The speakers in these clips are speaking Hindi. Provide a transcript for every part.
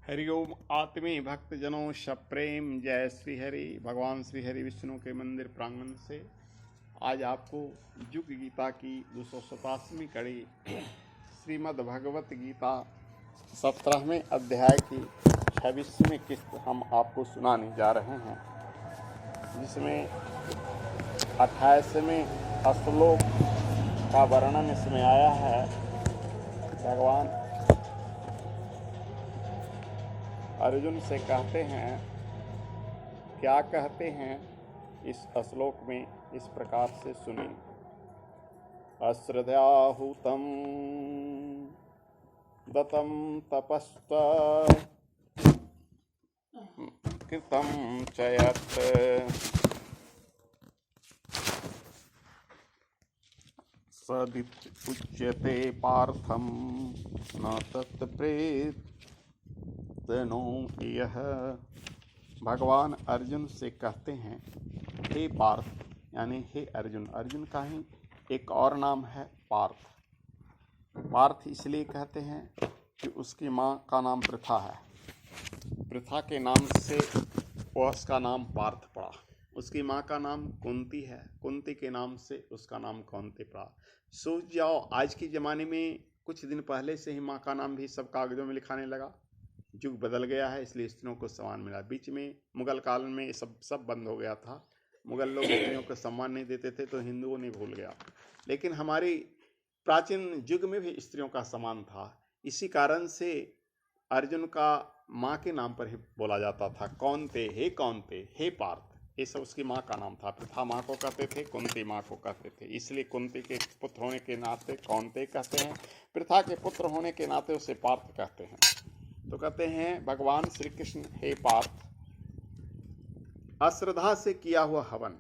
हरिओम आत्मी भक्तजनों सप्रेम जय श्री हरि। भगवान श्री हरि विष्णु के मंदिर प्रांगण से आज आपको युग गीता की 287वीं कड़ी श्रीमद् भगवत गीता 17वें अध्याय की 26वीं किस्त हम आपको सुनाने जा रहे हैं, जिसमें 28वें श्लोक का वर्णन इसमें आया है। भगवान अर्जुन से कहते हैं, क्या कहते हैं इस श्लोक में, इस प्रकार से सुनिए। अश्रद्धाहुतं दतं तपस्त कृतं च यत् सदित्युच्यते पार्थं न तत्प्रेत यह। भगवान अर्जुन से कहते हैं, हे पार्थ, यानी हे अर्जुन। अर्जुन का ही एक और नाम है पार्थ। पार्थ इसलिए कहते हैं कि उसकी माँ का नाम पृथा है। पृथा के नाम से उसका नाम पार्थ पड़ा। उसकी माँ का नाम कुंती है, कुंती के नाम से उसका नाम कौंते पड़ा। सोच जाओ, आज के ज़माने में कुछ दिन पहले से ही माँ का नाम भी सब कागजों में लिखाने लगा। युग बदल गया है, इसलिए स्त्रियों को सम्मान मिला। बीच में मुगल काल में सब बंद हो गया था। मुगल लोग स्त्रियों को सम्मान नहीं देते थे, तो हिंदुओं ने भूल गया। लेकिन हमारी प्राचीन युग में भी स्त्रियों का सम्मान था। इसी कारण से अर्जुन का माँ के नाम पर ही बोला जाता था, कौनते, हे कौनते, हे पार्थ। ये सब उसकी माँ का नाम था। पृथा माँ को कहते थे, कुंती माँ को कहते थे। इसलिए कुंती के पुत्र होने के नाते कौनते कहते हैं, पृथा के पुत्र होने के नाते उसे पार्थ कहते हैं। तो कहते हैं भगवान श्री कृष्ण, हे पार्थ, अश्रद्धा से किया हुआ हवन,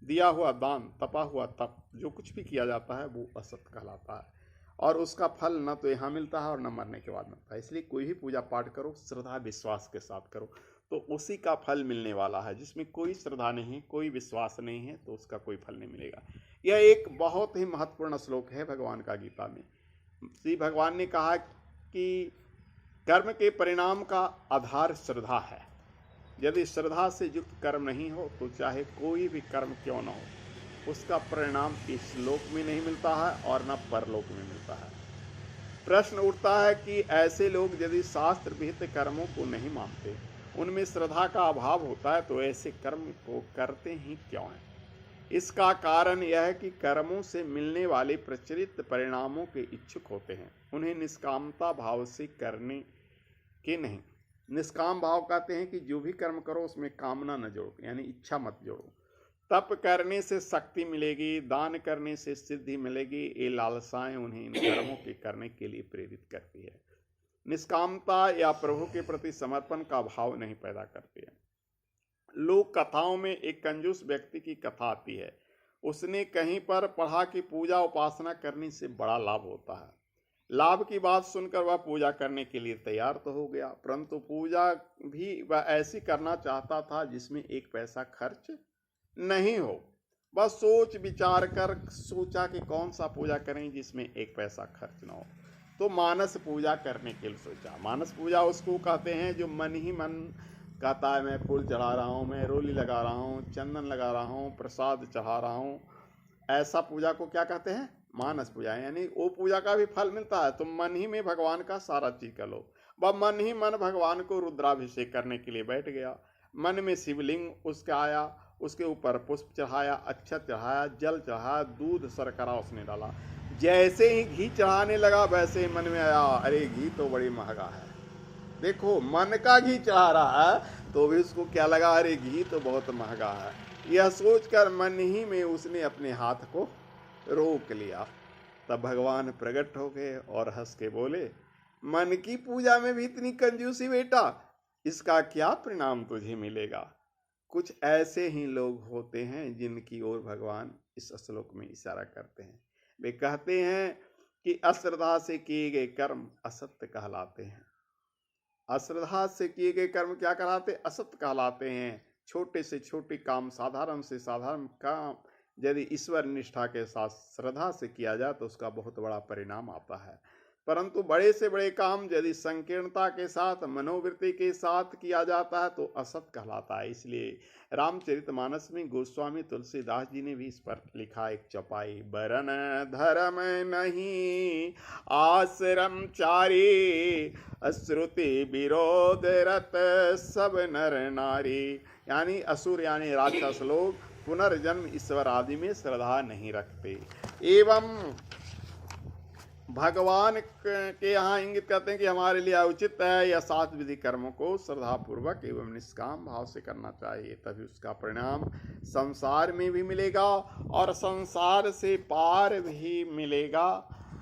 दिया हुआ दान, तपा हुआ तप, जो कुछ भी किया जाता है वो असत कहलाता है, और उसका फल न तो यहाँ मिलता है और न मरने के बाद मिलता है। इसलिए कोई भी पूजा पाठ करो, श्रद्धा विश्वास के साथ करो, तो उसी का फल मिलने वाला है। जिसमें कोई श्रद्धा नहीं, कोई विश्वास नहीं है, तो उसका कोई फल नहीं मिलेगा। यह एक बहुत ही महत्वपूर्ण श्लोक है भगवान का गीता में। श्री भगवान ने कहा कि कर्म के परिणाम का आधार श्रद्धा है। यदि श्रद्धा से युक्त कर्म नहीं हो तो चाहे कोई भी कर्म क्यों न हो, उसका परिणाम इस लोक में नहीं मिलता है और न परलोक में मिलता है। प्रश्न उठता है कि ऐसे लोग यदि शास्त्र विहित कर्मों को नहीं मानते, उनमें श्रद्धा का अभाव होता है, तो ऐसे कर्म को करते ही क्यों हैं? इसका कारण यह है कि कर्मों से मिलने वाले प्रचलित परिणामों के इच्छुक होते हैं। उन्हें निष्कामता भाव से करने के नहीं। निष्काम भाव कहते हैं कि जो भी कर्म करो उसमें कामना न जोड़ो, यानी इच्छा मत जोड़ो। तप करने से शक्ति मिलेगी, दान करने से सिद्धि मिलेगी, ये लालसाएं उन्हें इन कर्मों के करने के लिए प्रेरित करती है। निष्कामता या प्रभु के प्रति समर्पण का भाव नहीं पैदा करती है। लोक कथाओं में एक कंजूस व्यक्ति की कथा आती है। उसने कहीं पर पढ़ा कि पूजा उपासना करने से बड़ा लाभ होता है। लाभ की बात सुनकर वह पूजा करने के लिए तैयार तो हो गया, परंतु पूजा भी वह ऐसी करना चाहता था जिसमें एक पैसा खर्च नहीं हो। बस सोच विचार कर सोचा कि कौन सा पूजा करें जिसमें एक पैसा खर्च ना हो। तो मानस पूजा करने के लिए सोचा। मानस पूजा उसको कहते हैं जो मन ही मन कहता है, मैं फूल चढ़ा रहा हूँ, मैं रोली लगा रहा हूँ, चंदन लगा रहा हूँ, प्रसाद चढ़ा रहा हूँ। ऐसा पूजा को क्या कहते हैं? मानस पूजा। यानी वो पूजा का भी फल मिलता है। तुम मन ही में भगवान का सारा चीज कर लो। वह मन ही मन भगवान को रुद्राभिषेक करने के लिए बैठ गया। मन में शिवलिंग उसका आया, उसके ऊपर पुष्प चढ़ाया, अक्षत चढ़ाया, जल चढ़ाया, दूध शर्करा उसने डाला। जैसे ही घी चढ़ाने लगा, वैसे ही मन में आया, अरे घी तो बड़ी महंगा है। देखो, मन का घी चढ़ा रहा है तो भी उसको क्या लगा, अरे घी तो बहुत महंगा है। यह सोचकर मन ही में उसने अपने हाथ को रोक लिया। तब भगवान प्रकट हो गए और हंस के बोले, मन की पूजा में भी इतनी कंजूसी बेटा, इसका क्या परिणाम तुझे मिलेगा? कुछ ऐसे ही लोग होते हैं जिनकी ओर भगवान इस श्लोक में इशारा करते हैं। वे कहते हैं कि अश्रद्धा से किए गए कर्म असत्य कहलाते हैं। अश्रद्धा से किए गए कर्म क्या कहलाते? असत्य कहलाते हैं। छोटे से छोटे काम, साधारण से साधारण काम यदि ईश्वर निष्ठा के साथ श्रद्धा से किया जाए तो उसका बहुत बड़ा परिणाम आता है। परंतु बड़े से बड़े काम यदि संकीर्णता के साथ, मनोवृत्ति के साथ किया जाता है तो असत कहलाता है। इसलिए रामचरितमानस में गोस्वामी तुलसीदास जी ने भी इस पर लिखा एक चौपाई, बरन धर्म नहीं आश्रम चारी, श्रुति विरोध रत सब नर नारी। यानी असुर यानी राक्षस लोग पुनर्जन्म ईश्वर आदि में श्रद्धा नहीं रखते। एवं भगवान के यहाँ इंगित करते हैं कि हमारे लिए उचित है या 7 विधि कर्मों को श्रद्धापूर्वक एवं निष्काम भाव से करना चाहिए, तभी उसका परिणाम संसार में भी मिलेगा और संसार से पार भी मिलेगा।